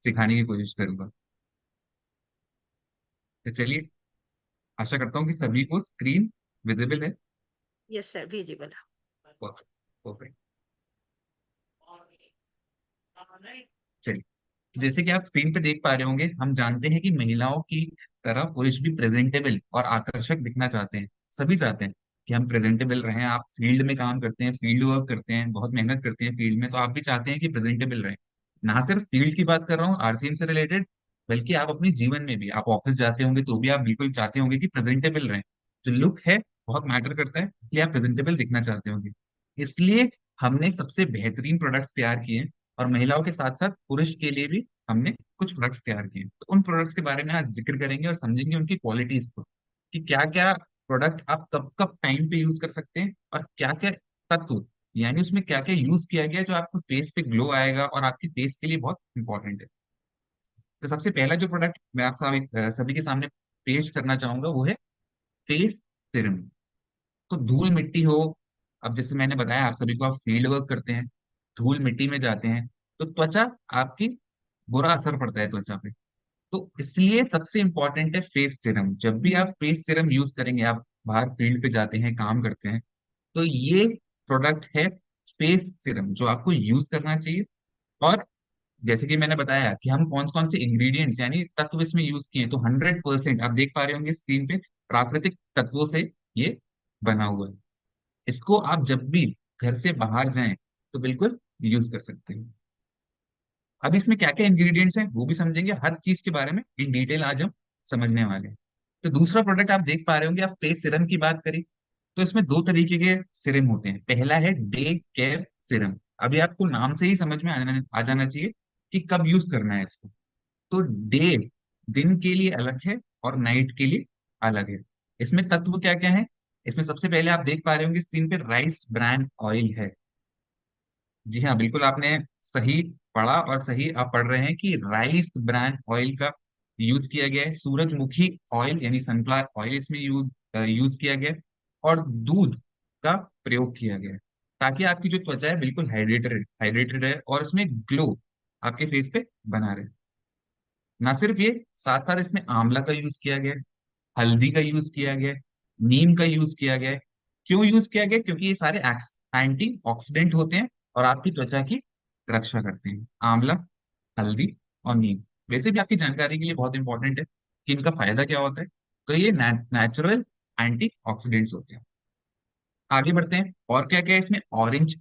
सिखाने की कोशिश करूंगा। तो चलिए, आशा करता हूँ कि सभी को स्क्रीन विजिबल है। Yes sir, visible. Perfect. Perfect. चलिए, जैसे कि आप स्क्रीन पे देख पा रहे होंगे, हम जानते हैं कि महिलाओं की तरह पुरुष भी प्रेजेंटेबल और आकर्षक दिखना चाहते हैं। सभी चाहते हैं कि हम प्रेजेंटेबल रहें। आप फील्ड में काम करते हैं, फील्ड वर्क करते हैं, बहुत मेहनत करते हैं फील्ड में, तो आप भी चाहते हैं कि प्रेजेंटेबल रहें। ना सिर्फ फील्ड की बात कर रहा हूँ, आरसीएम से रिलेटेड, बल्कि आप अपने जीवन में भी, आप ऑफिस जाते होंगे तो भी आप बिल्कुल चाहते होंगे कि प्रेजेंटेबल रहें। जो लुक है बहुत मैटर करता है, इसलिए आप प्रेजेंटेबल दिखना चाहते होंगे। इसलिए हमने सबसे बेहतरीन प्रोडक्ट्स तैयार किए हैं, और महिलाओं के साथ साथ पुरुष के लिए भी हमने कुछ प्रोडक्ट्स तैयार किए हैं। तो उन प्रोडक्ट्स के बारे में आज जिक्र करेंगे और समझेंगे उनकी क्वालिटीज को, कि क्या क्या प्रोडक्ट आप कब कब टाइम पे यूज कर सकते हैं, और क्या क्या तत्व, यानी उसमें क्या क्या यूज किया गया है जो आपको फेस पे ग्लो आएगा और आपकी फेस के लिए बहुत इंपॉर्टेंट है। तो सबसे पहला जो प्रोडक्ट मैं आप सभी के सामने पेश करना चाहूंगा वो है फेस सिरम। तो धूल मिट्टी हो, अब जैसे मैंने बताया आप सभी को, आप फील्ड वर्क करते हैं, धूल मिट्टी में जाते हैं, तो त्वचा आपकी, बुरा असर पड़ता है त्वचा पे। तो इसलिए सबसे इंपॉर्टेंट है फेस सीरम। जब भी आप फेस सीरम यूज करेंगे, आप बाहर फील्ड पे जाते हैं, काम करते हैं, तो ये प्रोडक्ट है फेस सीरम जो आपको यूज करना चाहिए। और जैसे कि मैंने बताया कि हम कौन कौन से इंग्रेडिएंट्स यानी तत्व इसमें यूज किए हैं, तो 100% आप देख पा रहे होंगे स्क्रीन पे, प्राकृतिक तत्वों से ये बना हुआ है। इसको आप जब भी घर से बाहर जाएं तो बिल्कुल यूज कर सकते हैं। अब इसमें क्या क्या इंग्रेडिएंट्स हैं वो भी समझेंगे, हर चीज के बारे में इन डिटेल आज हम समझने वाले हैं। तो दूसरा प्रोडक्ट आप देख पा रहे होंगे, आप फेस सिरम की बात करें तो इसमें दो तरीके के सिरम होते हैं। पहला है डे केयर सिरम। अभी आपको नाम से ही समझ में आ जाना चाहिए कि कब यूज करना है इसको। तो डे, दिन के लिए अलग है, और नाइट के लिए अलग है। इसमें तत्व क्या क्या है? इसमें सबसे पहले आप देख पा रहे होंगे स्क्रीन पे, राइस ब्रांड ऑयल है। जी हाँ, बिल्कुल आपने सही पढ़ा, और सही आप पढ़ रहे हैं कि राइस ब्रांड ऑयल का यूज किया गया है। सूरजमुखी ऑयल यानी सनफ्लावर ऑयल इसमें यूज यूज किया गया है। और दूध का प्रयोग किया गया है, ताकि आपकी जो त्वचा है बिल्कुल हाइड्रेटेड हाइड्रेटेड है, और इसमें ग्लो आपके फेस पे बना रहे। ना सिर्फ ये, साथ साथ इसमें आंवला का यूज किया गया है, हल्दी का यूज किया गया है, नीम का यूज किया गया है। क्यों यूज किया गया? क्योंकि ये सारे एंटी ऑक्सीडेंट होते हैं और आपकी त्वचा की रक्षा करते हैं। आंवला, हल्दी और नीम वैसे भी आपकी जानकारी के लिए बहुत इंपॉर्टेंट है कि इनका फायदा क्या होता है। तो ये नेचुरल एंटी ऑक्सीडेंट्स होते हैं। आगे बढ़ते हैं, और क्या क्या है इसमें? ऑरेंज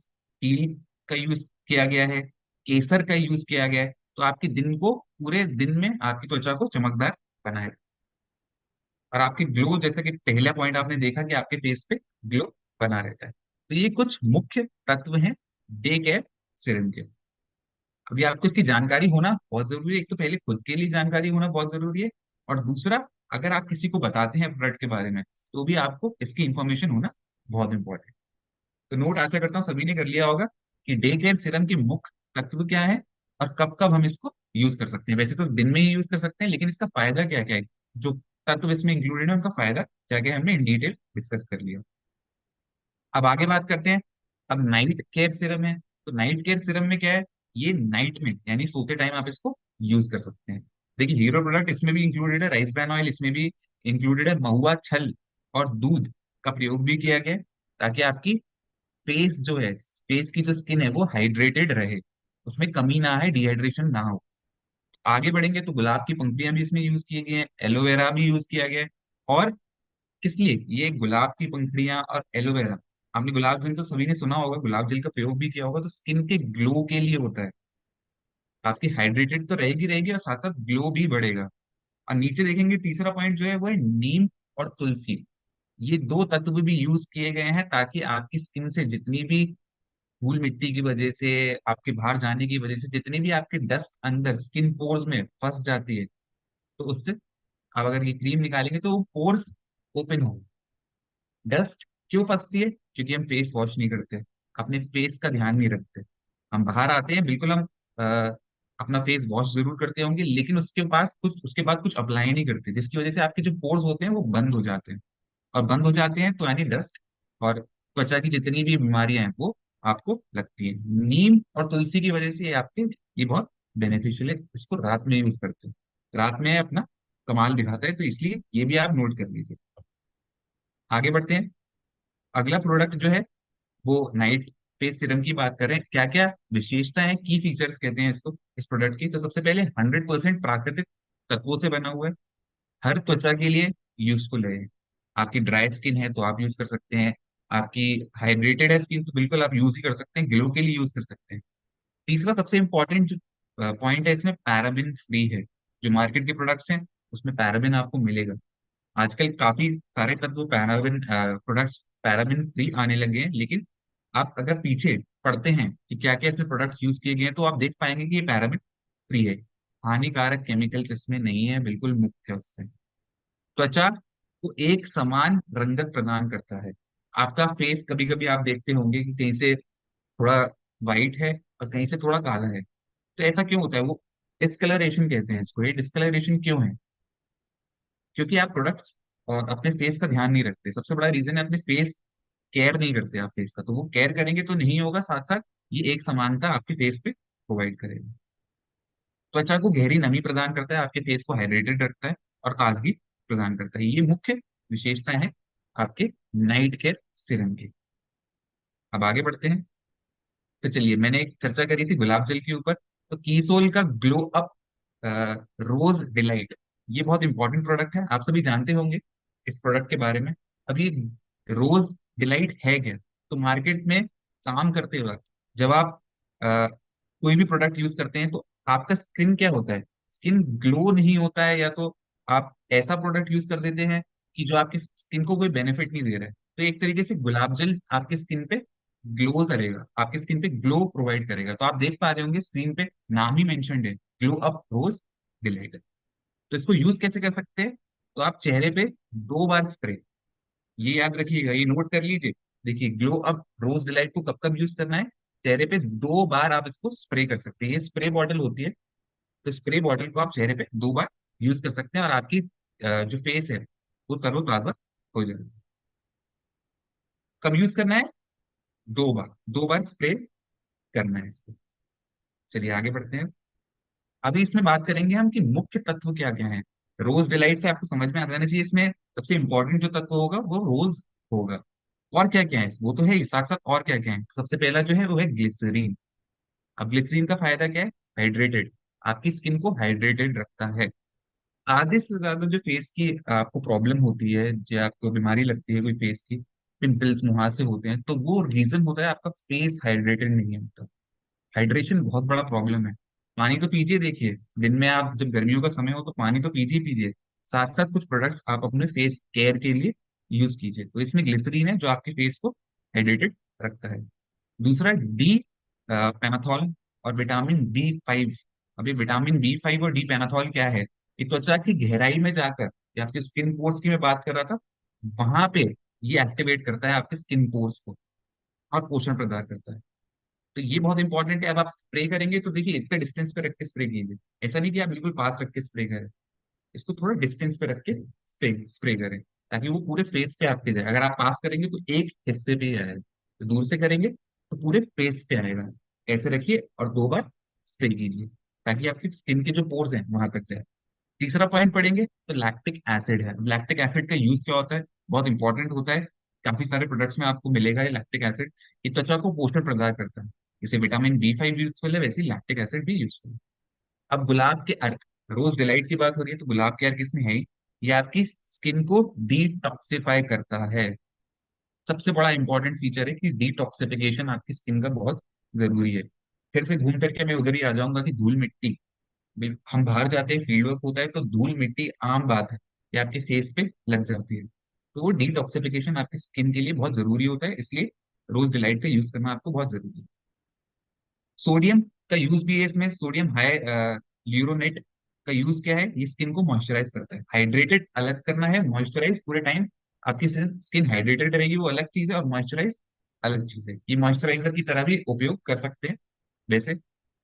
पील का यूज किया गया है, केसर का यूज किया गया है। तो आपके दिन को, पूरे दिन में आपकी त्वचा को चमकदार बनाए, और आपकी ग्लो, जैसे कि पहला पॉइंट आपने देखा कि आपके फेस पे ग्लो बना रहता है। तो ये कुछ मुख्य तत्व हैं डे केयर सीरम के। अभी आपको इसकी जानकारी होना बहुत जरूरी है। एक तो पहले खुद के लिए जानकारी होना बहुत जरूरी है, और दूसरा, अगर आप किसी को बताते हैं प्रोडक्ट के बारे में, तो भी आपको इसकी इंफॉर्मेशन होना बहुत इंपॉर्टेंट। तो नोट आशा करता हूँ सभी ने कर लिया होगा कि डे केयर सीरम के मुख्य तत्व क्या है, और कब कब हम इसको यूज कर सकते हैं। वैसे तो दिन में ही यूज कर सकते हैं, लेकिन इसका फायदा क्या क्या है, जो तत्व इसमें इंक्लूडेड है उनका फायदा क्या क्या है, हमने इन डिटेल डिस्कस कर लिया। अब आगे बात करते हैं। अब नाइट केयर सीरम है। तो नाइट केयर सीरम में क्या है? ये नाइट में यानी सोते टाइम आप इसको यूज कर सकते हैं। देखिए, हीरो प्रोडक्ट इसमें भी इंक्लूडेड है, राइस ब्रान ऑयल इसमें भी इंक्लूडेड है, महुआ छल और दूध का प्रयोग भी किया गया है, ताकि आपकी फेस जो है, फेस की जो स्किन है वो हाइड्रेटेड रहे, उसमें कमी ना आए, डिहाइड्रेशन ना हो। आगे बढ़ेंगे तो गुलाब की पंखुड़ियां भी इसमें यूज की गई हैं, एलोवेरा भी यूज किया गया है। और किस लिए? ये गुलाब की पंखुड़ियां और एलोवेरा, आपने गुलाब जल तो सभी ने सुना होगा, गुलाब जल का प्रयोग भी किया होगा, तो स्किन के ग्लो के लिए होता है। आपकी हाइड्रेटेड तो रहेगी रहेगी, और साथ साथ ग्लो भी बढ़ेगा। और नीचे देखेंगे तीसरा पॉइंट जो है वो है नीम और तुलसी। ये दो तत्व भी यूज किए गए हैं, ताकि आपकी स्किन से जितनी भी धूल मिट्टी की वजह से, आपके बाहर जाने की वजह से जितनी भी आपकी डस्ट अंदर स्किन पोर्स में फंस जाती है, तो उससे आप अगर ये क्रीम निकालेंगे तो वो पोर्स ओपन हो। डस्ट क्यों फंसती है? क्योंकि हम फेस वॉश नहीं करते, अपने फेस का ध्यान नहीं रखते। हम बाहर आते हैं, बिल्कुल हम अ, अपना फेस वॉश जरूर करते होंगे, लेकिन उसके बाद कुछ अप्लाई नहीं करते, जिसकी वजह से आपके जो पोर्स होते हैं वो बंद हो जाते हैं। और बंद हो जाते हैं तो यानी डस्ट और त्वचा की जितनी भी बीमारियां हैं वो आपको लगती हैं। नीम और तुलसी की वजह से ये आपके, ये बहुत बेनिफिशियल है, इसको रात में यूज करते हैं। रात में अपना कमाल दिखाता है, तो इसलिए ये भी आप नोट कर लीजिए। आगे बढ़ते हैं। अगला प्रोडक्ट जो है वो नाइट फेस सीरम की बात करें, क्या क्या विशेषता है, की फीचर्स कहते हैं इसको इस प्रोडक्ट की। तो सबसे पहले 100% प्राकृतिक तत्वों से बना हुआ है, हर त्वचा के लिए यूजफुल है। आपकी ड्राई स्किन है तो आप यूज कर सकते हैं, आपकी हाइड्रेटेड है स्किन तो बिल्कुल आप यूज ही कर सकते हैं, ग्लो के लिए यूज कर सकते हैं। तीसरा सबसे इंपॉर्टेंट जो पॉइंट है इसमें, पैराबिन फ्री है। जो मार्केट के प्रोडक्ट्स हैं उसमें पैराबिन आपको मिलेगा। आजकल काफी सारे तत्व पैराबिन प्रोडक्ट्स पैराबिन फ्री आने लगे हैं, लेकिन आप अगर पीछे पढ़ते हैं कि क्या क्या इसमें प्रोडक्ट्स यूज किए गए हैं, तो आप देख पाएंगे कि ये पैराबिन फ्री है। हानिकारक केमिकल्स इसमें नहीं है, बिल्कुल मुक्त है उससे। त्वचा को एक समान रंगत प्रदान करता है। आपका फेस कभी कभी आप देखते होंगे कि कहीं से थोड़ा वाइट है और कहीं से थोड़ा काला है। तो ऐसा क्यों होता है? वो डिस्कलरेशन कहते हैं इसको। ये डिस्कलरेशन क्यों है? क्योंकि आप प्रोडक्ट्स और अपने फेस का ध्यान नहीं रखते। सबसे बड़ा रीजन है अपने फेस केयर नहीं करते आप फेस का। तो वो केयर करेंगे तो नहीं होगा, साथ साथ ये एक समानता आपके फेस पे प्रोवाइड करेगा। त्वचा को गहरी नमी प्रदान करता है, आपके फेस को हाइड्रेटेड रखता है और ताजगी प्रदान करता है। ये मुख्य विशेषता है आपके नाइट केयर सीरम की। अब आगे बढ़ते हैं। तो चलिए, मैंने एक चर्चा करी थी गुलाब जल के ऊपर, तो कीसोल का ग्लो अप रोज डिलाइट, ये बहुत इंपॉर्टेंट प्रोडक्ट है, आप सभी जानते होंगे इस प्रोडक्ट के बारे में। अब ये रोज डिलाइट है क्या? तो मार्केट में काम करते वक्त जब आप कोई भी प्रोडक्ट यूज करते हैं तो आपका स्किन क्या होता है? स्किन ग्लो नहीं होता है, या तो आप ऐसा प्रोडक्ट यूज कर देते हैं कि जो आपकी स्किन को कोई बेनिफिट नहीं दे रहा है। तो एक तरीके से गुलाब जल आपकी स्किन पे ग्लो करेगा, आपकी स्किन पे ग्लो प्रोवाइड करेगा। तो आप देख पा रहे होंगे स्क्रीन पे नाम ही मेंशन्ड है, ग्लो अप रोज डिलाइट। तो इसको यूज कैसे कर सकते हैं? तो आप चेहरे पे 2 बार स्प्रे, ये याद रखिएगा, ये नोट कर लीजिए। देखिए, ग्लो अप रोज डिलाइट को कब कब यूज करना है? चेहरे पे 2 बार आप इसको स्प्रे कर सकते हैं। ये स्प्रे बॉटल होती है, तो स्प्रे बॉटल को आप चेहरे पे 2 बार यूज कर सकते हैं और आपकी जो फेस है वो तरोताजा हो जाएगी। कब यूज करना है? 2 बार, 2 बार स्प्रे करना है इसको। चलिए आगे बढ़ते हैं। अभी इसमें बात करेंगे हम कि मुख्य तत्व क्या क्या है। रोज डिलाइट से आपको समझ में आ जाना चाहिए, इसमें सबसे इंपॉर्टेंट जो तत्व होगा वो रोज होगा। और क्या क्या है? वो तो है ही, साथ साथ और क्या क्या है? सबसे पहला जो है वो है ग्लिसरीन। अब ग्लिसरीन का फायदा क्या है? हाइड्रेटेड, आपकी स्किन को हाइड्रेटेड रखता है। आधे से ज्यादा जो फेस की आपको प्रॉब्लम होती है, जो आपको बीमारी लगती है कोई फेस की, पिंपल्स मुहासे होते हैं, तो वो रीजन होता है आपका फेस हाइड्रेटेड नहीं होता। हाइड्रेशन बहुत बड़ा प्रॉब्लम है। पानी तो पीजिए, देखिए दिन में आप जब गर्मियों का समय हो तो पानी तो पीजिए ही पीजिए, साथ साथ कुछ प्रोडक्ट्स आप अपने फेस केयर के लिए यूज कीजिए। तो इसमें ग्लिसरीन है जो आपके फेस को हाइड्रेटेड रखता है। दूसरा डी पैनाथॉल और विटामिन B5। अभी विटामिन B5 और डी पैनाथॉल क्या है? ये त्वचा की गहराई में जाकर, या आपके स्किन पोर्स की मैं बात कर रहा था, वहां पे ये एक्टिवेट करता है आपके स्किन पोर्स को और पोषण प्रदान करता है। तो ये बहुत इंपॉर्टेंट है। अब आप स्प्रे करेंगे तो देखिए इतने डिस्टेंस पे रख के स्प्रे कीजिए, ऐसा नहीं कि आप बिल्कुल पास रख के स्प्रे करें। इसको थोड़ा डिस्टेंस पे रख के स्प्रे करें, ताकि वो पूरे फेस पे आपके जाए। अगर आप पास करेंगे तो एक हिस्से पे ही आएगा, तो दूर से करेंगे तो पूरे फेस पे आएगा। ऐसे रखिए और 2 बार स्प्रे कीजिए, ताकि आपकी स्किन के जो पोर्स हैं वहां तक जाए। तीसरा पॉइंट पढ़ेंगे तो लैक्टिक एसिड है। लैक्टिक एसिड का यूज क्या होता है? बहुत इंपॉर्टेंट होता है, काफी सारे प्रोडक्ट्स में आपको मिलेगा ये लैक्टिक एसिड। ये त्वचा को पोषण प्रदान करता है। जैसे विटामिन B5 यूजफुल है, वैसे लैक्टिक एसिड भी यूजफुल है। अब गुलाब के अर्क, रोज डिलाइट की बात हो रही है तो गुलाब के अर्क इसमें है ही। ये आपकी स्किन को डिटॉक्सिफाई करता है। सबसे बड़ा इंपॉर्टेंट फीचर है कि डिटॉक्सिफिकेशन आपकी स्किन का बहुत जरूरी है। फिर से घूम करके मैं उधर ही आ जाऊंगा कि धूल मिट्टी, हम बाहर जाते हैं, फील्ड वर्क होता है, तो धूल मिट्टी आम बात है कि आपके फेस पे लग जाती है। तो वो डिटॉक्सिफिकेशन आपकी स्किन के लिए बहुत जरूरी होता है, इसलिए रोज डिलाइट का यूज करना आपको बहुत जरूरी है। सोडियम का यूज भी है इसमें। सोडियम हाई ल्यूरोनेट का यूज क्या है? ये स्किन को मॉइस्चराइज करता है। हाइड्रेटेड अलग करना है, मॉइस्चराइज पूरे टाइम आपकी स्किन हाइड्रेटेड रहेगी, वो अलग चीज है, और मॉइस्चराइज अलग चीज है। ये मॉइस्चराइजर की तरह भी उपयोग कर सकते हैं वैसे,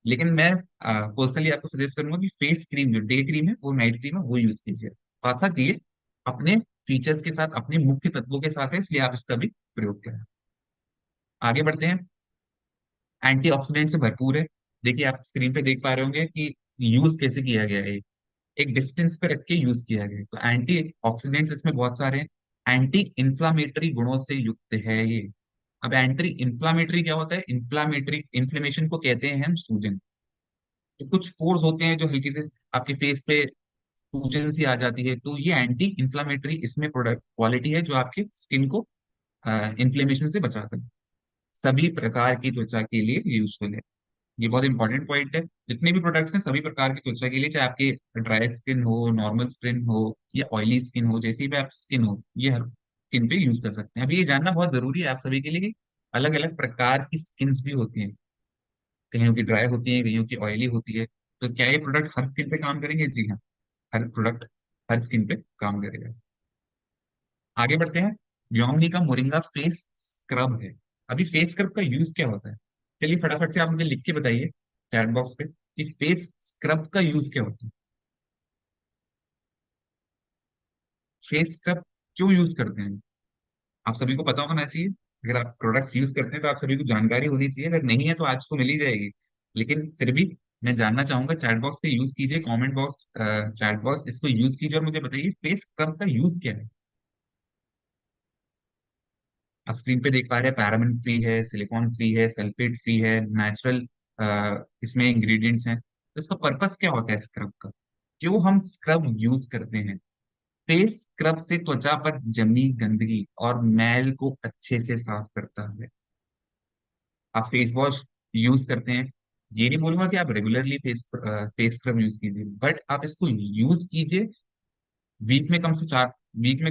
लेकिन मैं पर्सनली आपको सजेस्ट करूंगा कि फेस क्रीम, जो डे क्रीम है वो नाइट क्रीम है, वो यूज कीजिए। साथ साथ ये अपने फीचर्स के साथ, अपने मुख्य तत्वों के साथ है, इसलिए आप इसका भी प्रयोग करें। आगे बढ़ते हैं। एंटीऑक्सीडेंट से भरपूर है, देखिए आप स्क्रीन पे देख पा रहे होंगे कि यूज कैसे किया गया है। एक डिस्टेंस पे रख के यूज किया गया है। तो एंटी ऑक्सीडेंट्स इसमें बहुत सारे हैं, एंटी इंफ्लामेटरी गुणों से युक्त है ये। अब एंटी इंफ्लामेटरी क्या होता है? इंफ्लामेटरी, इन्फ्लेमेशन को कहते हैं हम सूजन। तो कुछ पोर्स होते हैं जो हल्की से आपके फेस पे सूजन सी आ जाती है, तो ये एंटी इंफ्लामेटरी इसमें प्रोडक्ट क्वालिटी है जो आपके स्किन को इन्फ्लेमेशन से बचाता है। सभी प्रकार की त्वचा के लिए यूजफुल है। ये बहुत इंपॉर्टेंट पॉइंट है। जितने भी प्रोडक्ट्स हैं सभी प्रकार की त्वचा के लिए, चाहे आपकी ड्राई स्किन हो, नॉर्मल स्किन हो, या ऑयली स्किन हो, जैसी भी आप स्किन हो, ये हर स्किन पे यूज कर सकते हैं। अभी ये जानना बहुत जरूरी है आप सभी के लिए कि अलग अलग प्रकार की स्किन्स भी होती हैं। कईयों की ड्राई होती है, कईयों की ऑयली होती है। तो क्या ये प्रोडक्ट हर स्किन पे काम करेंगे? जी हाँ, हर प्रोडक्ट हर स्किन पे काम करेगा। आगे बढ़ते हैं। व्योमनी का मोरिंगा फेस स्क्रब है। अभी फेस स्क्रब का यूज क्या होता है? चलिए फटाफट से आप मुझे लिख के बताइए चैट बॉक्स पे कि फेस स्क्रब का यूज क्या होता है। फेस स्क्रब क्यों यूज करते हैं? आप सभी को पता होना चाहिए। अगर आप प्रोडक्ट्स यूज करते हैं तो आप सभी को जानकारी होनी चाहिए। अगर नहीं है तो आज तो मिल ही जाएगी, लेकिन फिर भी मैं जानना चाहूंगा। चैट बॉक्स से यूज कीजिए, कमेंट बॉक्स, चैट बॉक्स, इसको यूज कीजिए और मुझे बताइए फेस स्क्रब का यूज क्या है। आप स्क्रीन पे देख पा रहे हैं पैराबेन फ्री है, सिलिकॉन फ्री है, सल्फेट फ्री है, नेचुरल इसमें इंग्रेडिएंट्स हैं। तो इसका पर्पस क्या होता है स्क्रब का? क्यों हम स्क्रब यूज करते हैं? फेस स्क्रब से त्वचा पर जमी गंदगी और मैल को अच्छे से साफ करता है। आप फेस वॉश यूज करते हैं, ये नहीं बोलूंगा कि आप रेगुलरली फेस स्क्रब यूज कीजिए, बट आप इसको यूज कीजिए वीक में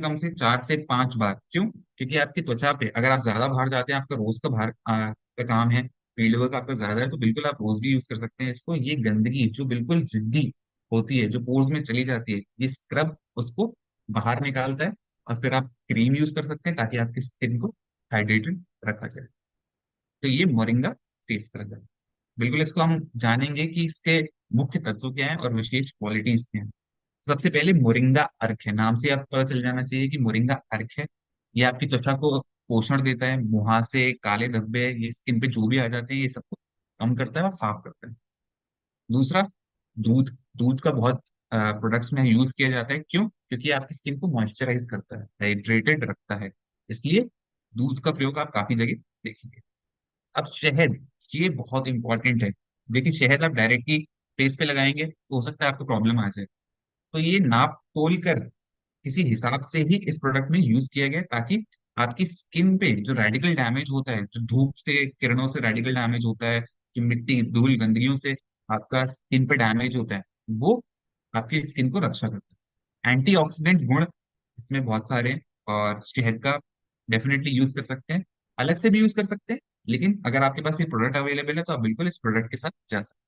कम से 4 से 5 बार। क्यों? क्योंकि आपकी त्वचा पे अगर आप ज्यादा बाहर जाते हैं, आपका रोज का बाहर का काम है, फील्ड वर्क आपका ज्यादा है, तो बिल्कुल आप रोज भी यूज कर सकते हैं इसको। ये गंदगी जो बिल्कुल जिद्दी होती है, जो पोर्स में चली जाती है, ये स्क्रब उसको बाहर निकालता है। और फिर आप क्रीम यूज कर सकते हैं ताकि आपकी स्किन को हाइड्रेटेड रखा जाए। तो ये मोरिंगा फेस स्क्रब है। बिल्कुल इसको हम जानेंगे कि इसके मुख्य तत्व क्या है और विशेष क्वालिटीज क्या है। सबसे पहले मोरिंगा अर्क है। नाम से आपको पता चल जाना चाहिए कि मोरिंगा अर्क है। ये आपकी त्वचा को पोषण देता है, मुहासे, काले धब्बे, ये स्किन पे जो भी आ जाते हैं ये सबको कम करता है और साफ करता है। दूसरा, दूध। दूध का बहुत प्रोडक्ट्स में यूज किया जाता है। क्यों? क्योंकि आपकी स्किन को मॉइस्चराइज करता है, हाइड्रेटेड रखता है, इसलिए दूध का प्रयोग आप काफी जगह देखेंगे। अब शहद, ये बहुत इंपॉर्टेंट है। देखिए शहद आप डायरेक्टली फेस पे लगाएंगे तो हो सकता है आपको प्रॉब्लम आ जाए। तो ये नाप तोल कर किसी हिसाब से ही इस प्रोडक्ट में यूज किया गया है, ताकि आपकी स्किन पे जो रेडिकल डैमेज होता है, जो धूप से किरणों से रेडिकल डैमेज होता है, जो मिट्टी धूल गंदगियों से आपका स्किन पे डैमेज होता है, वो आपकी स्किन को रक्षा करता है। एंटीऑक्सीडेंट गुण इसमें बहुत सारे हैं, और शहद का डेफिनेटली यूज कर सकते हैं, अलग से भी यूज कर सकते हैं। लेकिन अगर आपके पास ये प्रोडक्ट अवेलेबल है तो आप बिल्कुल इस प्रोडक्ट के साथ जा सकते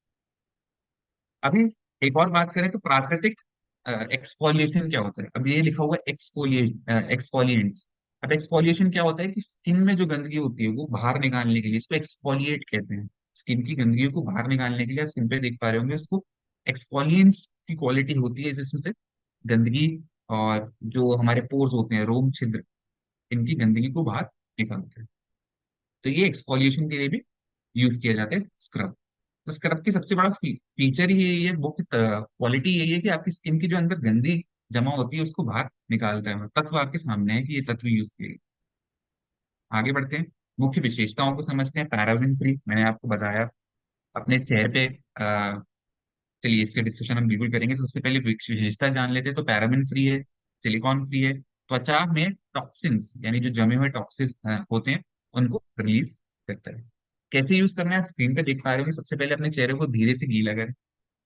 हैं। अभी एक और बात करें तो प्राकृतिक एक्सफोलिएशन क्या होता है? अब ये लिखा हुआ है एक्सफोलिएंट्स। अब एक्सफोलिएशन क्या होता है कि स्किन में जो गंदगी होती है वो बाहर निकालने के लिए, इसको एक्सफोलिएट कहते हैं। स्किन की गंदगी को बाहर निकालने के लिए, आप स्किन पे देख पा रहे होंगे उसको, एक्सफोलिएंट्स की क्वालिटी होती है जिसमें से गंदगी और जो हमारे पोर्स होते हैं, रोम छिद्र, इनकी गंदगी को बाहर निकालते हैं। तो ये एक्सफोलिएशन के लिए भी यूज किया जाता है स्क्रब। तो स्क्रब की सबसे बड़ा फीचर ही यही है, मुख्य क्वालिटी यही है कि आपकी स्किन की जो अंदर गंदी जमा होती है उसको बाहर निकालता है। तत्व आपके सामने है कि ये तत्व यूज किए गए। आगे बढ़ते हैं, मुख्य विशेषताओं को समझते हैं। पैराबेन फ्री मैंने आपको बताया। अपने चेहरे पे चलिए इसके डिस्कशन हम बिल्कुल करेंगे। तो सबसे पहले विशेषता जान लेते हैं। तो पैराबेन फ्री है, सिलिकॉन फ्री है, त्वचा में टॉक्सिन्स यानी जो जमे हुए टॉक्सिन्स होते हैं उनको रिलीज करता है। कैसे यूज करना है? स्क्रीन पे देख पा रहे हो। सबसे पहले अपने चेहरे को धीरे से गीला करें,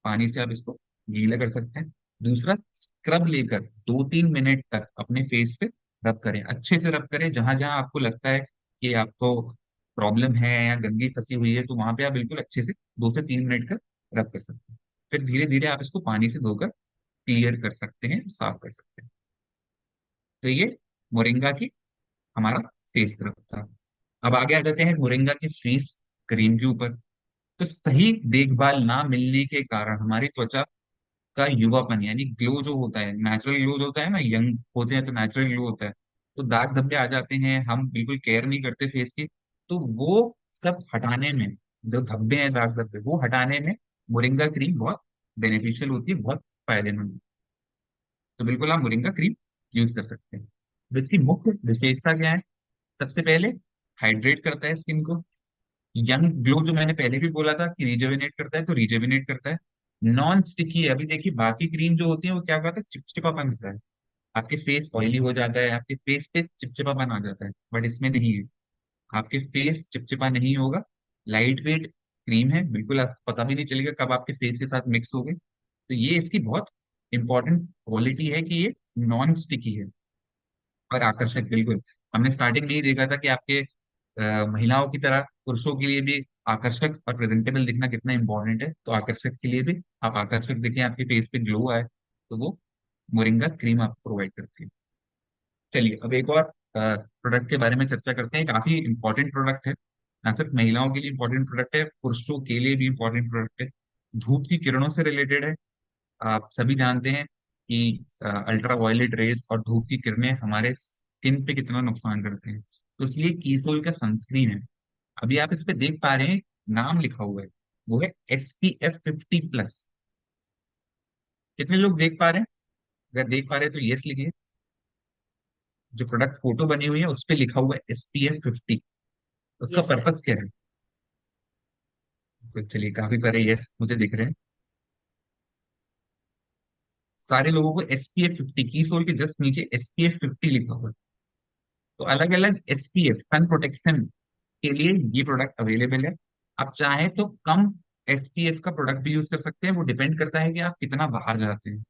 पानी से आप इसको गीला कर सकते हैं। दूसरा, स्क्रब लेकर 2-3 मिनट तक अपने फेस पे रब करें, अच्छे से रब करें। जहां जहां आपको लगता है कि आपको प्रॉब्लम है या गंदगी फंसी हुई है, तो वहां पे आप बिल्कुल अच्छे से 2 से 3 मिनट तक रब कर सकते हैं। फिर धीरे धीरे आप इसको पानी से धोकर क्लियर कर सकते हैं, साफ कर सकते हैं। तो ये मोरिंगा की हमारा फेस स्क्रब था। अब आगे आ जाते हैं मोरिंगा की फेस क्रीम के ऊपर। तो सही देखभाल ना मिलने के कारण हमारी त्वचा का युवापन यानी ग्लो जो होता है, नेचुरल ग्लो जो होता है ना, यंग होते हैं तो नेचुरल ग्लो होता है, तो दाग धब्बे आ जाते हैं, हम बिल्कुल केयर नहीं करते फेस की, तो वो सब हटाने में जो धब्बे हैं, दाग धब्बे, वो हटाने में मोरिंगा क्रीम बहुत बेनिफिशियल होती है, बहुत फायदेमंद। तो बिल्कुल आप मोरिंगा क्रीम यूज कर सकते हैं। तो इसकी मुख्य विशेषता क्या है? सबसे पहले हाइड्रेट करता है स्किन को। यंग ग्लो, जो मैंने पहले भी बोला था कि रिजुविनेट करता है, तो रिजुविनेट करता है। नॉन स्टिकी है। अभी देखिए बाकी क्रीम जो होती है वो क्या करता है, चिपचिपापन होता है, आपके फेस ऑयली हो जाता है, आपके फेस पे चिपचिपापन आ जाता है, बट इसमें नहीं है। आपके फेस चिपचिपा नहीं होगा। लाइट वेट क्रीम है, बिल्कुल आपको पता भी नहीं चलेगा कब आपके फेस के साथ मिक्स हो गई। तो ये इसकी बहुत इंपॉर्टेंट क्वालिटी है कि ये नॉन स्टिकी है और आकर्षक, बिल्कुल। हमने स्टार्टिंग में ही देखा था कि आपके महिलाओं की तरह पुरुषों के लिए भी आकर्षक और प्रेजेंटेबल दिखना कितना इंपॉर्टेंट है। तो आकर्षक के लिए भी आप आकर्षक दिखें, आपके फेस पे ग्लो आए, तो वो मोरिंगा क्रीम आपको प्रोवाइड करती है। चलिए अब एक और प्रोडक्ट के बारे में चर्चा करते हैं। काफी इंपॉर्टेंट प्रोडक्ट है, ना सिर्फ महिलाओं के लिए इंपॉर्टेंट प्रोडक्ट है, पुरुषों के लिए भी इंपॉर्टेंट प्रोडक्ट है। धूप की किरणों से रिलेटेड है। आप सभी जानते हैं कि अल्ट्रा वायलेट रेज और धूप की किरणें हमारे स्किन पे कितना नुकसान करते हैं। तो इसलिए कीटोल का सनस्क्रीन है। अभी आप इस पे देख पा रहे हैं, नाम लिखा हुआ है, वो है SPF 50+। कितने लोग देख पा रहे हैं? अगर देख पा रहे हैं तो यस लिखिए। जो प्रोडक्ट फोटो बनी हुई है उस पे लिखा हुआ है SPF 50। उसका यस सर। पर्पस क्या है? तो चलिए, काफी सारे यस मुझे दिख रहे हैं। सारे लोगों को SPF 50, की सोल के जस्ट नीचे SPF 50 लिखा हुआ है। तो अलग अलग SPF, सन प्रोटेक्शन के लिए ये प्रोडक्ट अवेलेबल है। आप चाहें तो कम SPF का प्रोडक्ट भी यूज कर सकते हैं, वो डिपेंड करता है कि आप कितना बाहर जाते हैं।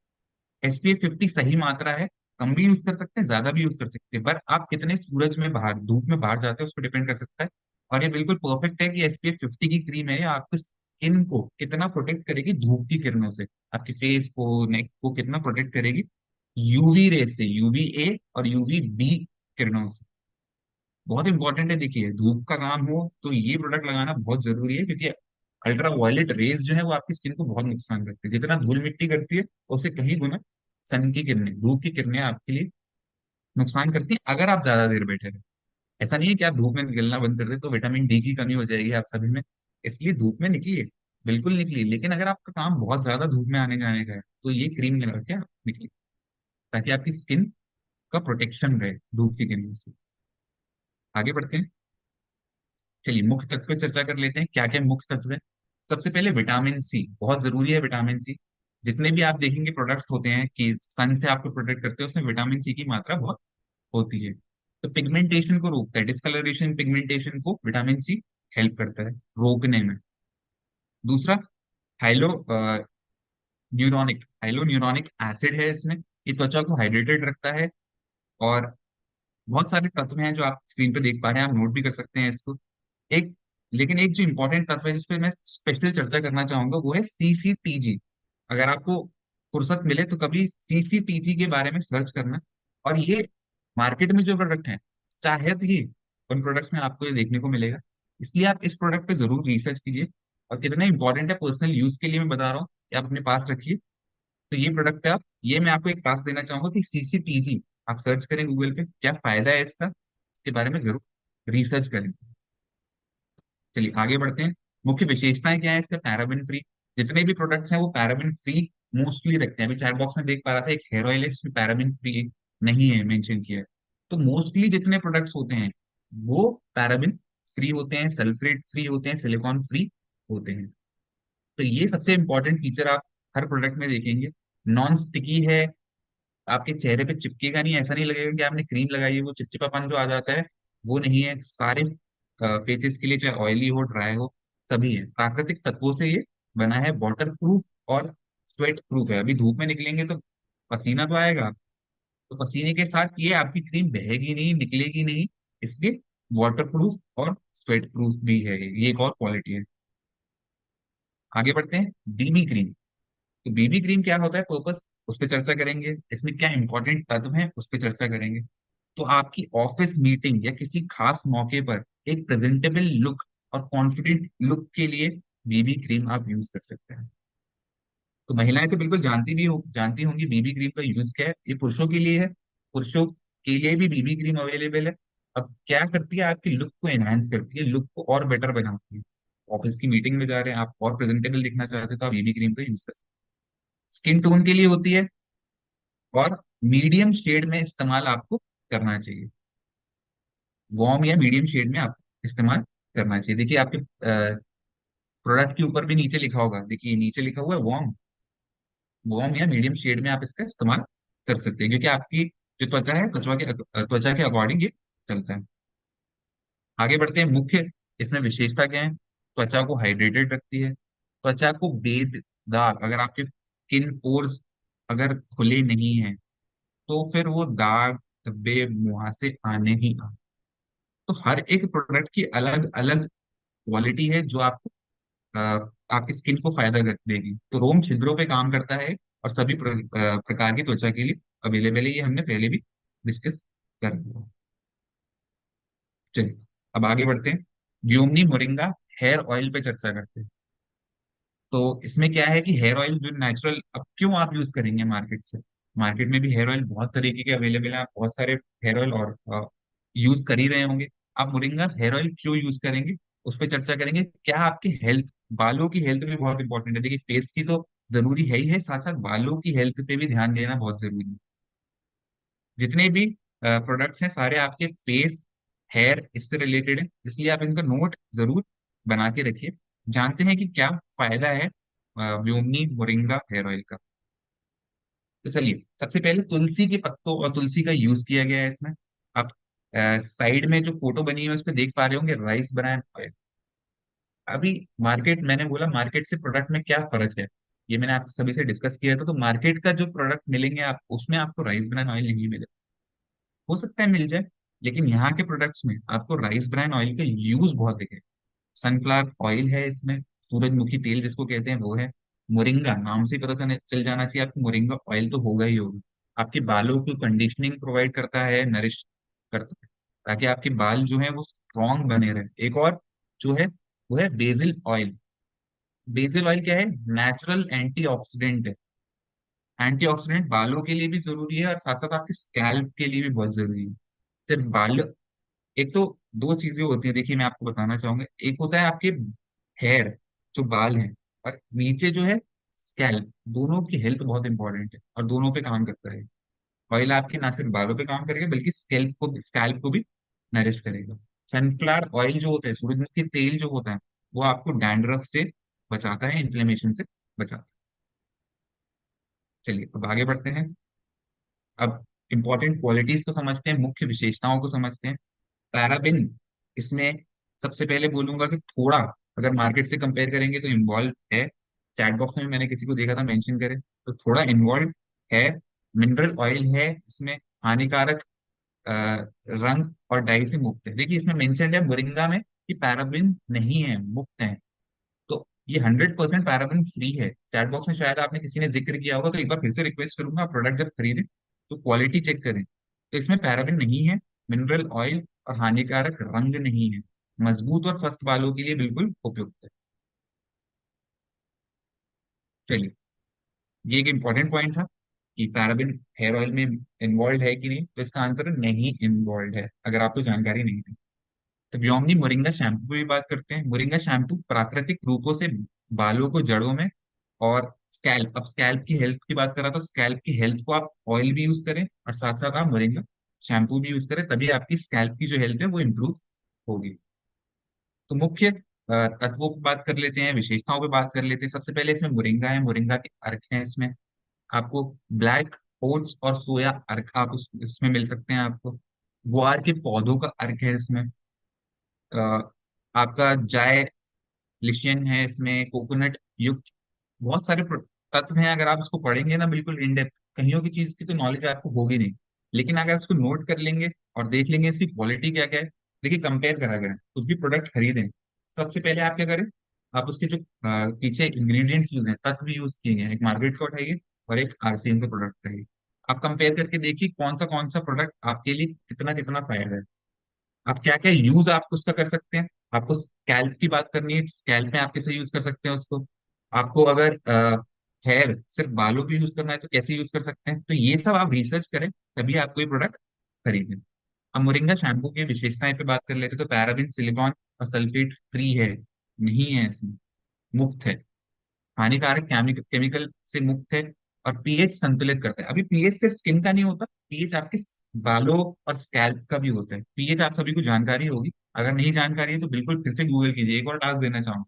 SPF 50 सही मात्रा है। कम भी यूज कर सकते हैं, ज्यादा भी यूज कर सकते हैं, पर आप कितने सूरज में बाहर, धूप में बाहर जाते हैं उस पर डिपेंड कर सकता है। और ये बिल्कुल परफेक्ट है कि SPF 50 की क्रीम है, ये आपकी स्किन को कितना प्रोटेक्ट करेगी धूप की किरणों से, आपके फेस को, नेक को कितना प्रोटेक्ट करेगी यूवी रे से, UVA और UVB किरणों से। बहुत इंपॉर्टेंट है। देखिए धूप का काम हो तो ये प्रोडक्ट लगाना बहुत जरूरी है, क्योंकि अल्ट्रा वायलेट रेज जो है वो आपकी स्किन को बहुत नुकसान करती है। जितना धूल मिट्टी करती है उससे कहीं गुना सन की किरणें, धूप की किरणें आपके लिए नुकसान करती हैं अगर आप ज्यादा देर बैठे रहे। ऐसा नहीं है कि आप धूप में निकलना बंद कर दे तो विटामिन डी की कमी हो जाएगी आप सभी में। इसलिए धूप में निकलिए, बिल्कुल निकलिए, लेकिन अगर आपका काम बहुत ज्यादा धूप में आने जाने का है तो ये क्रीम लगा के आप निकलिए, ताकि आपकी स्किन का प्रोटेक्शन रहे धूप की किरणों से। आगे बढ़ते हैं। चलिए मुख्य तत्व पे चर्चा कर लेते हैं, क्या क्या मुख्य तत्व है। सबसे पहले विटामिन सी, बहुत जरूरी है विटामिन सी। जितने भी आप देखेंगे प्रोडक्ट होते हैं कि सन से आपको प्रोटेक्ट करते हैं, उसमें विटामिन सी की मात्रा बहुत होती है। तो पिगमेंटेशन को रोकता है, डिस्कलरेशन पिगमेंटेशन को विटामिन सी हेल्प करता है रोकने में। दूसरा, हाइलो हाइलो न्यूरोनिक एसिड है इसमें। ये त्वचा को हाइड्रेटेड रखता है। और बहुत सारे तत्व हैं जो आप स्क्रीन पे देख पा रहे हैं, आप नोट भी कर सकते हैं इसको। एक, लेकिन एक जो इंपॉर्टेंट तत्व है जिसपे मैं स्पेशल चर्चा करना चाहूंगा वो है CCTG। अगर आपको फुर्सत मिले तो कभी CCTG के बारे में सर्च करना। और ये मार्केट में जो प्रोडक्ट है, शायद ही उन प्रोडक्ट्स में आपको ये देखने को मिलेगा। इसलिए आप इस प्रोडक्ट पे जरूर रिसर्च कीजिए। और कितना इंपॉर्टेंट है पर्सनल यूज के लिए मैं बता रहा हूँ कि आप अपने पास रखिए। तो ये प्रोडक्ट है, आप ये मैं आपको एक पास देना चाहूंगा कि CCTG आप सर्च करें गूगल पे, क्या फायदा है इसका, इसके बारे में जरूर रिसर्च करें। चलिए आगे बढ़ते हैं। मुख्य विशेषताएं क्या है इसके? Paraben free. जितने भी प्रोडक्ट्स हैं वो पैराबेन फ्री मोस्टली रखते हैं। अभी चैट बॉक्स में देख पा रहा था, एक हेयर ऑयल है इसमें पैराबेन फ्री नहीं है मेंशन किया है। तो मोस्टली जितने प्रोडक्ट्स होते हैं वो पैराबेन फ्री होते हैं, सल्फेट फ्री होते हैं, सिलिकॉन फ्री होते हैं। तो ये सबसे इंपॉर्टेंट फीचर आप हर प्रोडक्ट में देखेंगे। नॉन स्टिकी है, आपके चेहरे पे चिपकेगा नहीं, ऐसा नहीं लगेगा कि आपने क्रीम लगाई है, वो चिपचिपापन जो आ जाता है वो नहीं है। सारे फेसेस के लिए, चाहे ऑयली हो ड्राई हो, सभी है प्राकृतिक तत्वों से ये बना है। वाटर प्रूफ और स्वेट प्रूफ है। अभी धूप में निकलेंगे तो पसीना तो आएगा, तो पसीने के साथ ये आपकी क्रीम बहेगी नहीं, निकलेगी नहीं। इसलिए वाटर प्रूफ और स्वेट प्रूफ भी है, ये एक और क्वालिटी है। आगे बढ़ते हैं। BB cream. तो बीबी क्रीम क्या होता है, पर्पस, उस पर चर्चा करेंगे। इसमें क्या इंपॉर्टेंट तत्व है उस पर चर्चा करेंगे। तो आपकी ऑफिस मीटिंग या किसी खास मौके पर एक प्रेजेंटेबल लुक और कॉन्फिडेंट लुक के लिए बीबी क्रीम आप यूज कर सकते हैं। तो महिलाएं तो बिल्कुल जानती होंगी बीबी क्रीम का यूज क्या है। ये पुरुषों के लिए है, पुरुषों के लिए भी बीबी क्रीम अवेलेबल है। अब क्या करती है, आपकी लुक को एनहांस करती है, लुक को और बेटर बनाती है। ऑफिस की मीटिंग में जा रहे हैं, आप और प्रेजेंटेबल दिखना चाहते हैं तो आप बेबी क्रीम का यूज कर सकते हैं। स्किन टोन के लिए होती है, और मीडियम शेड में इस्तेमाल आपको करना चाहिए। वार्म या मीडियम शेड में आप इस्तेमाल करना चाहिए। देखिए आपके प्रोडक्ट के ऊपर भी नीचे लिखा होगा, देखिए नीचे लिखा हुआ है वार्म। वार्म या मीडियम शेड में आप इसका इस्तेमाल कर सकते हैं, क्योंकि आपकी जो त्वचा है, त्वचा के अकॉर्डिंग ये चलता है। आगे बढ़ते हैं। मुख्य इसमें विशेषता क्या है? त्वचा को हाइड्रेटेड रखती है, त्वचा को बेद दाग, अगर आपके स्किन पोर्स अगर खुले नहीं हैं तो फिर वो दाग धब्बे मुहासे आने ही आने। तो हर एक प्रोडक्ट की अलग अलग क्वालिटी है जो आपको अ, आपकी स्किन को फायदा देगी। तो रोम छिद्रों पे काम करता है, और सभी प्रकार की त्वचा के लिए अवेलेबल है, ये हमने पहले भी डिस्कस कर लिया। चलिए अब आगे बढ़ते हैं। ब्लूमनी मोरिंगा हेयर ऑयल पे चर्चा करते हैं। तो इसमें क्या है कि हेयर ऑयल जो नेचुरल, अब क्यों आप यूज करेंगे मार्केट से? मार्केट में भी हेयर ऑयल बहुत तरीके के अवेलेबल है, आप बहुत सारे हेयर ऑयल और यूज कर ही रहे होंगे। आप मोरिंगा हेयर ऑयल क्यों यूज करेंगे, उस पर चर्चा करेंगे। क्या आपकी हेल्थ, बालों की हेल्थ भी बहुत इंपॉर्टेंट है। देखिए फेस की तो जरूरी है ही है, साथ साथ बालों की हेल्थ पे भी ध्यान देना बहुत जरूरी है। जितने भी प्रोडक्ट्स हैं सारे आपके फेस हेयर इससे रिलेटेड है, इसलिए आप इनका नोट जरूर बना के रखिए। जानते हैं कि क्या फायदा है व्योमनी मोरिंगा हेयर ऑयल का। तो चलिए सबसे पहले तुलसी के पत्तों और तुलसी का यूज किया गया है इसमें। आप साइड में जो फोटो बनी है उस पर देख पा रहे होंगे, राइस ब्रान ऑयल। अभी मार्केट, मैंने बोला मार्केट से प्रोडक्ट में क्या फर्क है, ये मैंने आप सभी से डिस्कस किया था। तो मार्केट का जो प्रोडक्ट मिलेंगे आप, उसमें आपको राइस ब्रान ऑयल नहीं मिलेगा। हो सकता है मिल जाए, लेकिन यहाँ के प्रोडक्ट्स में आपको राइस ब्रान ऑयल का यूज बहुत दिखे। सनफ्लावर ऑयल है इसमें, सूरजमुखी तेल जिसको कहते हैं वो है। मोरिंगा नाम से ही पता चल जाना चाहिए आपको, मोरिंगा ऑयल तो होगा ही होगा। आपके बालों को कंडीशनिंग प्रोवाइड करता है, नरिश करता है, ताकि आपके बाल जो है वो स्ट्रांग बने रहे। एक और जो है वो है बेसिल ऑयल। बेसिल ऑयल क्या है? नेचुरल एंटीऑक्सीडेंट है। एंटीऑक्सीडेंट बालों के लिए भी जरूरी है, और साथ साथ आपके स्कैल्प के लिए भी बहुत जरूरी है। सिर्फ बाल, एक तो दो चीजें होती है, देखिए मैं आपको बताना चाहूंगा। एक होता है आपके हेयर, जो बाल हैं, और नीचे जो है स्कैल्प, दोनों की हेल्थ बहुत इंपॉर्टेंट है और दोनों पे काम करता है। ऑयल आपके ना सिर्फ बालों पे काम करेगा, बल्कि स्कैल्प को भी नरिश करेगा। सनफ्लावर ऑयल जो होता है, सूरजमुखी तेल जो होता है, वो आपको डैंड्रफ से बचाता है, इन्फ्लेमेशन से बचाता है। चलिए अब आगे बढ़ते हैं। अब इंपॉर्टेंट क्वालिटीज को समझते हैं, मुख्य विशेषताओं को समझते हैं। पैराबिन इसमें सबसे पहले बोलूंगा कि थोड़ा, अगर मार्केट से कंपेयर करेंगे तो इन्वॉल्व है। चैट बॉक्स में मैंने किसी को देखा था मेंशन करे, तो थोड़ा इन्वॉल्व है। मिनरल ऑयल है इसमें, हानिकारक अ, रंग और डाई से मुक्त है। देखिए इसमें मेंशन है मोरिंगा में कि पैराबिन नहीं है, मुक्त है। तो ये 100% पैराबेन फ्री है। चैट बॉक्स में शायद आपने किसी ने जिक्र किया होगा, तो एक बार फिर से रिक्वेस्ट करूंगा, आप प्रोडक्ट जब खरीदें तो क्वालिटी चेक करें। तो इसमें पैराबेन नहीं है, मिनरल ऑयल और हानिकारक रंग नहीं है। मजबूत और स्वस्थ बालों के लिए बिल्कुल उपयुक्त है। चलिए, ये एक इंपॉर्टेंट पॉइंट था कि पैराबेन हेयर ऑयल में इन्वॉल्व है कि नहीं, तो इसका आंसर है नहीं इन्वॉल्व है, अगर आपको जानकारी नहीं थी। तो व्योमनी मोरिंगा शैम्पू पे भी बात करते हैं। मोरिंगा शैम्पू प्राकृतिक रूपों से बालों को जड़ों में और स्कैल्प, अब स्कैल्प की हेल्थ की बात कर रहा था, स्कैल्प की हेल्थ को आप ऑयल भी यूज करें और साथ साथ आप मोरिंगा शैम्पू भी यूज करें, तभी आपकी स्कैल्प की जो हेल्थ है वो इम्प्रूव होगी। तो मुख्य तत्वों की बात कर लेते हैं, विशेषताओं पे बात कर लेते हैं। सबसे पहले इसमें मोरिंगा है, मोरिंगा के अर्क हैं इसमें। आपको ब्लैक ओट्स और सोया अर्क आप इसमें मिल सकते हैं आपको। ग्वार के पौधों का अर्क है इसमें। अ, आपका जाय लिशियन है इसमें, कोकोनट युक्त बहुत सारे तत्व हैं। अगर आप इसको पढ़ेंगे ना बिल्कुल इन डेप्थ, कहियों की चीज की तो नॉलेज आपको होगी नहीं, लेकिन अगर इसको नोट कर लेंगे और देख लेंगे इसकी क्वालिटी क्या क्या है। देखिए कंपेयर करा करें, कुछ भी प्रोडक्ट खरीदें, सबसे पहले आप क्या करें, आप उसके जो पीछे इंग्रेडिएंट्स यूज हैं, तत्व यूज किए हैं, एक मार्केट का उठाइए और एक आरसीएम का प्रोडक्ट उठाइए। आप कंपेयर करके देखिए कौन सा प्रोडक्ट आपके लिए कितना कितना फायदा है। आप क्या क्या यूज आप उसका कर सकते हैं। आपको स्कैल्प की बात करनी है, स्कैल्प में आप कैसे यूज कर सकते हैं उसको। आपको अगर हेयर सिर्फ बालों पे यूज करना है तो कैसे यूज कर सकते हैं। तो ये सब आप रिसर्च करें, तभी आप कोई प्रोडक्ट खरीदें। अब मोरिंगा शैम्पू की विशेषताएं पे बात कर लेते हैं। तो पैराबिन, सिलिकॉन और सल्फेट फ्री है। नहीं है इसमें, मुक्त है, हानिकारक केमिकल से मुक्त है। और पीएच संतुलित करता है। अभी पीएच सिर्फ स्किन का नहीं होता, पीएच आपके बालों और स्कैल्प का भी होता है। पीएच आप सभी को जानकारी होगी, अगर नहीं जानकारी है तो बिल्कुल फिर से गूगल कीजिए, एक और टास्क देना चाहूंगा।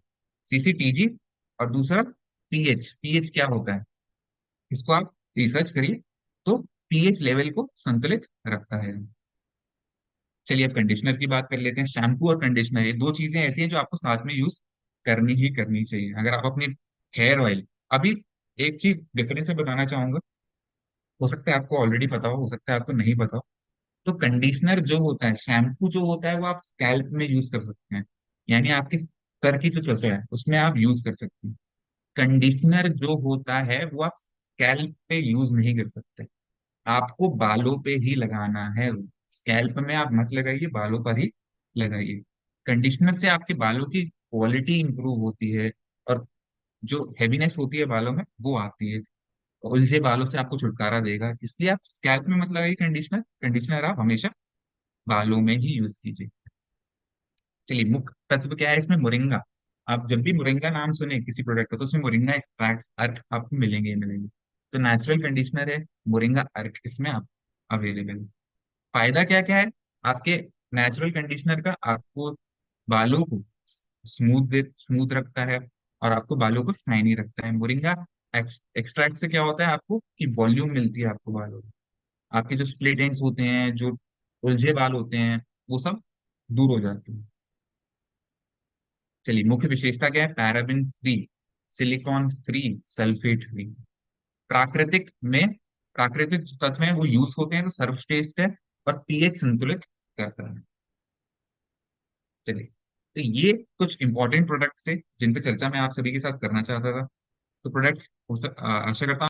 सीसीटीजी और दूसरा पीएच। पीएच क्या होता है, इसको आप रिसर्च करिए। तो पीएच लेवल को संतुलित रखता है। चलिए अब कंडीशनर की बात कर लेते हैं। शैम्पू और कंडीशनर ये दो चीजें ऐसी हैं जो आपको साथ में यूज करनी ही करनी चाहिए अगर आप अपने हेयर ऑयल। अभी एक चीज डिफरेंस से बताना चाहूंगा, हो सकता है आपको ऑलरेडी पता हो सकता है आपको नहीं पता हो। तो कंडीशनर जो होता है, शैम्पू जो होता है वो आप स्कैल्प में यूज कर सकते हैं, यानी आपकी सर की जो त्वचा है उसमें आप यूज कर सकते हैं। कंडीशनर जो होता है वो आप स्कैल्प पे यूज नहीं कर सकते, आपको बालों पे ही लगाना है। स्कैल्प में आप मत लगाइए, बालों पर ही लगाइए। कंडीशनर से आपके बालों की क्वालिटी इंप्रूव होती है, और जो हैवीनेस होती है बालों में वो आती है, उलझे बालों से आपको छुटकारा देगा। इसलिए आप स्कैल्प में मत लगाइए कंडीशनर, कंडीशनर आप हमेशा बालों में ही यूज कीजिए। चलिए मुख्य तत्व क्या है इसमें, मोरिंगा। आप जब भी मोरिंगा नाम सुने किसी प्रोडक्ट का तो उसमें मोरिंगा एक्सट्रैक्ट अर्क आपको मिलेंगे ही मिलेंगे। तो नेचुरल कंडीशनर है, मोरिंगा अर्क इसमें आप अवेलेबल है। फायदा क्या क्या है आपके नेचुरल कंडीशनर का, आपको बालों को स्मूथ रखता है, और आपको बालों को शाइनी रखता है। मोरिंगा एक्सट्रैक्ट से क्या होता है आपको कि वॉल्यूम मिलती है आपको बालों में, आपके जो स्प्लिट एंड्स होते हैं, जो उलझे बाल होते हैं, वो सब दूर हो जाते हैं। चलिए मुख्य विशेषता क्या है, paraben free, silicon free, sulphate free. प्राकृतिक में प्राकृतिक जो तत्व हैं वो यूज होते हैं तो सर्वश्रेष्ठ है, और पीएच संतुलित करता है। चलिए, तो ये कुछ इंपॉर्टेंट प्रोडक्ट्स थे जिन पे चर्चा मैं आप सभी के साथ करना चाहता था। तो प्रोडक्ट्स आशा करता हूँ